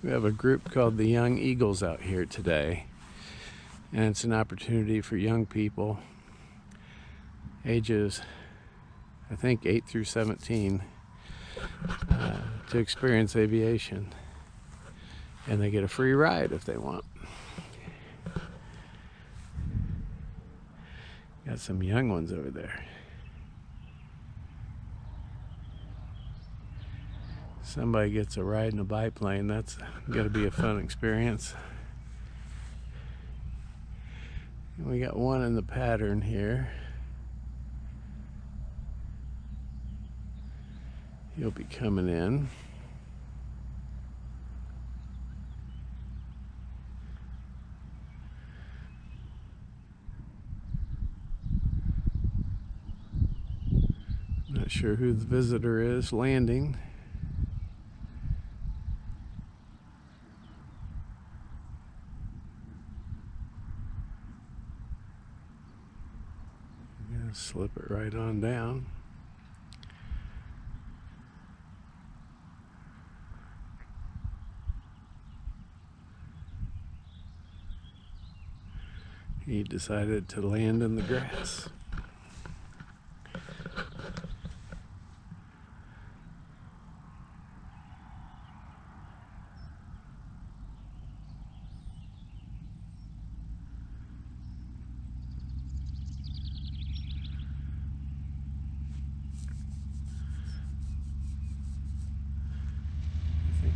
We have a group called the Young Eagles out here today, and it's an opportunity for young people ages, I think, 8 through 17 to experience aviation, and they get a free ride if they want. Got some young ones over there. Somebody gets a ride in a biplane. That's gonna be a fun experience. And we got one in the pattern here. He'll be coming in. Not sure who the visitor is landing. Slip it right on down. He decided to land in the grass.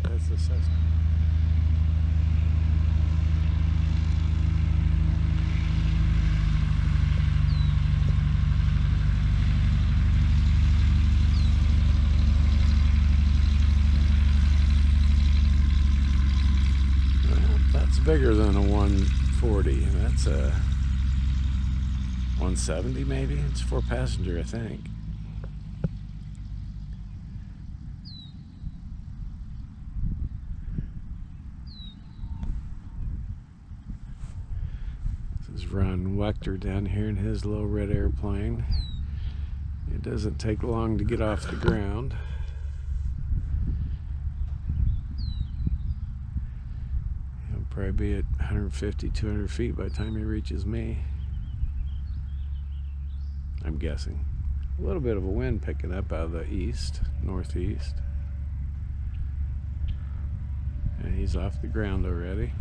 That's the Cessna. Well, that's bigger than a 140. That's a 170 maybe. It's 4-passenger, I think. Ron Wechter down here in his little red airplane. It doesn't take long to get off the ground. He'll probably be at 150, 200 feet by the time he reaches me. I'm guessing. A little bit of a wind picking up out of the east, northeast. And he's off the ground already.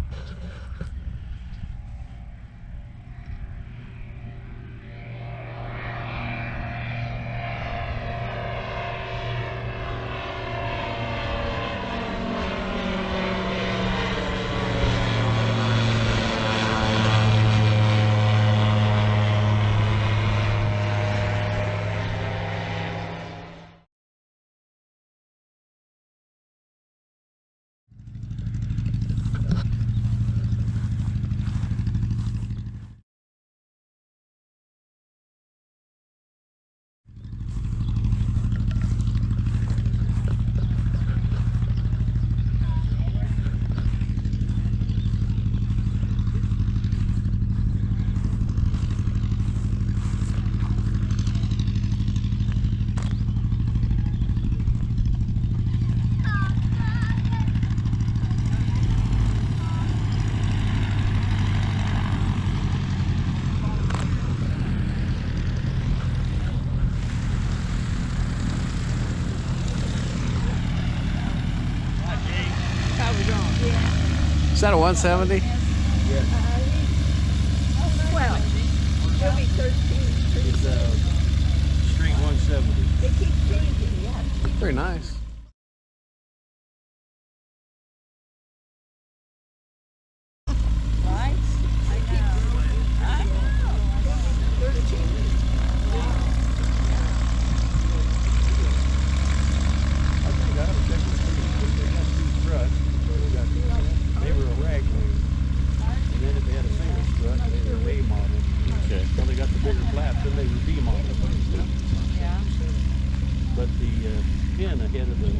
Is that a 170? Yeah. Well, it'll be 13. It's a straight 170. They keep changing, yeah. Very nice. Right? I know. 13. I think I ought to check with them. They got 2 struts. They were a rag wing. And then if they had a single strut, they were a A model. Okay. So they got the bigger flaps, then they were B model. Yeah. But the fin ahead of the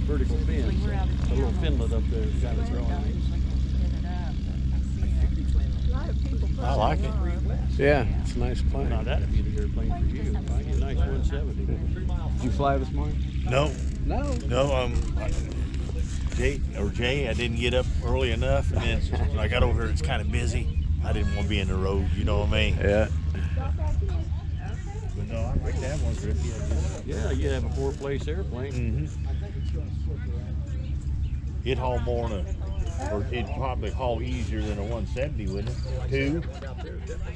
vertical fin, the little finlet up there has got its own. A lot of people I like it. Yeah, it's a nice Now plane. that'd be the airplane for you. I get a nice 170. Did you fly this morning? No, No. no. Jay, I didn't get up early enough, and then when I got over here, it's kind of busy. I didn't want to be in the road, you know what I mean? Yeah. But no, I like that one, Griffey. Yeah, you have a 4-place airplane. It'd haul more than or it'd probably haul easier than a 170, wouldn't it?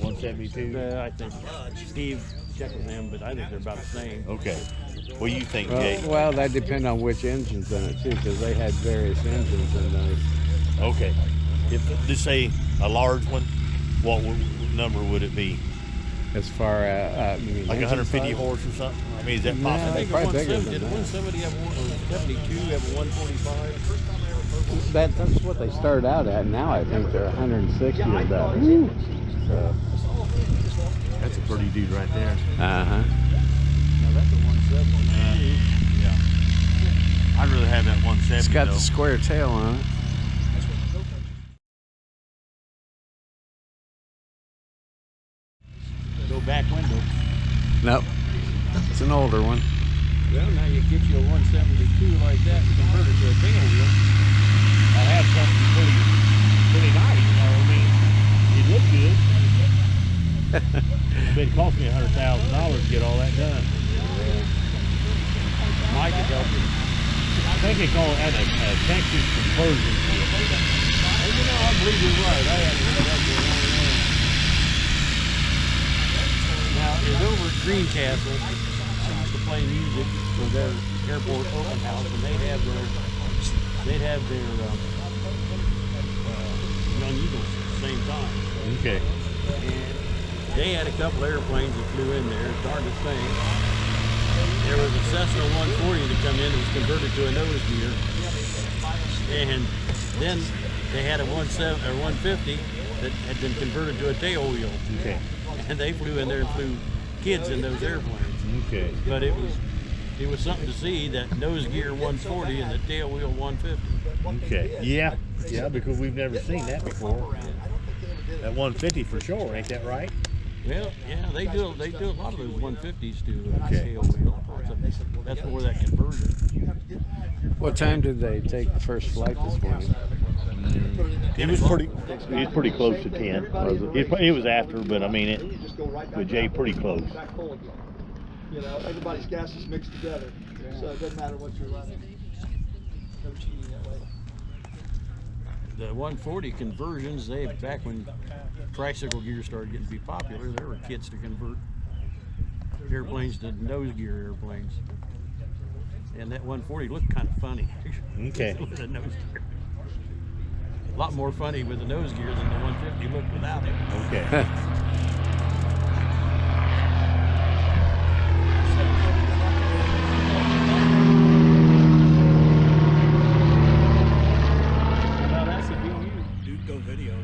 172. I think Steve checked with them, but I think they're about the same. Okay. What do you think, Jay? Well, that depends on which engine's in it too, because they had various engines in those. Okay. If just say a large one, what number would it be? As far as you mean Like engine 150 size? horse or something? I mean, is that No, I possible? think a probably bigger 170, than did that. 170 have one, or 72 have a 145? That's what they started out at. Now I think they're 160 or better. So, That's a pretty dude right there. uh-huh. No, that's a 170. Yeah. I'd rather have that 170 It's got though. the square tail on it. Go back window. Nope. It's an older one. Well, now you get you a 172 like that and convert it to a tail wheel. I have something pretty nice, you know what I mean? It looked good. But it cost me $100,000 to get all that done. Mike could help you. I think they call it a Texas conversion. And you know, I believe you're right. I haven't heard that for a long time. Now, it's over at Greencastle. I used to play music for their airport open house, and they'd have their Young Eagles at the same time. Okay. And they had a couple airplanes that flew in there, darndest thing. There was a Cessna 140 that come in that was converted to a nose gear. And then they had a 150 that had been converted to a tail wheel. Okay. And they flew in there and flew kids in those airplanes. Okay. But it was something to see, that nose gear 140 and the tail wheel 150. Okay. Yeah. Yeah, because we've never seen that before. That 150 for sure, ain't that right? Well, yeah, they do a lot of those 150s to Okay. tail wheel. That's where that conversion. What time did they take the first flight this morning? It was pretty close to 10. It was after, but I mean with Jay pretty close. You know, everybody's gas is mixed together, so it doesn't matter what you're running. No cheating that way. The 140 conversions, back when tricycle gear started getting to be popular, there were kits to convert airplanes to nose gear airplanes. And that 140 looked kind of funny. Okay. With a nose gear. A lot more funny with the nose gear than the 150 looked without it. Okay. Well, that's a BU. Dude, go video.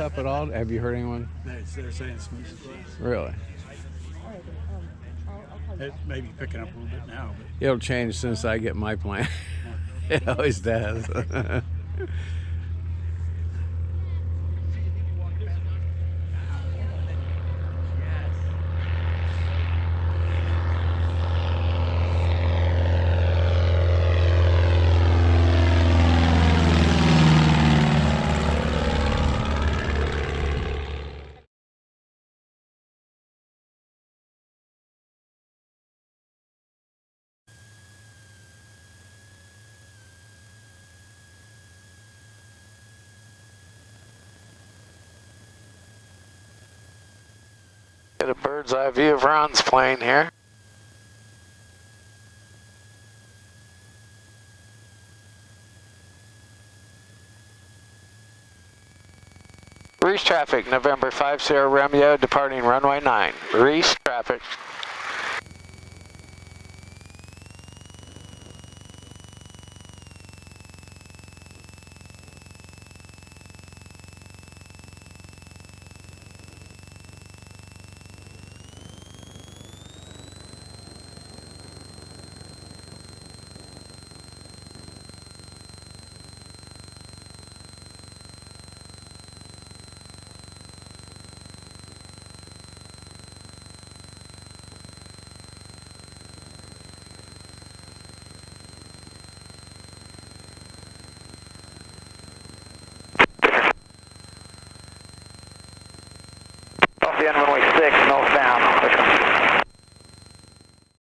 up at all? Have you heard anyone? They're saying smooth as glass. Really? It may be picking up a little bit now, but It'll change since I get my plan. It always does. Get a bird's eye view of Ron's plane here. Reese traffic, November 50 Romeo, departing runway 9. Reese traffic. Off the end runway 6,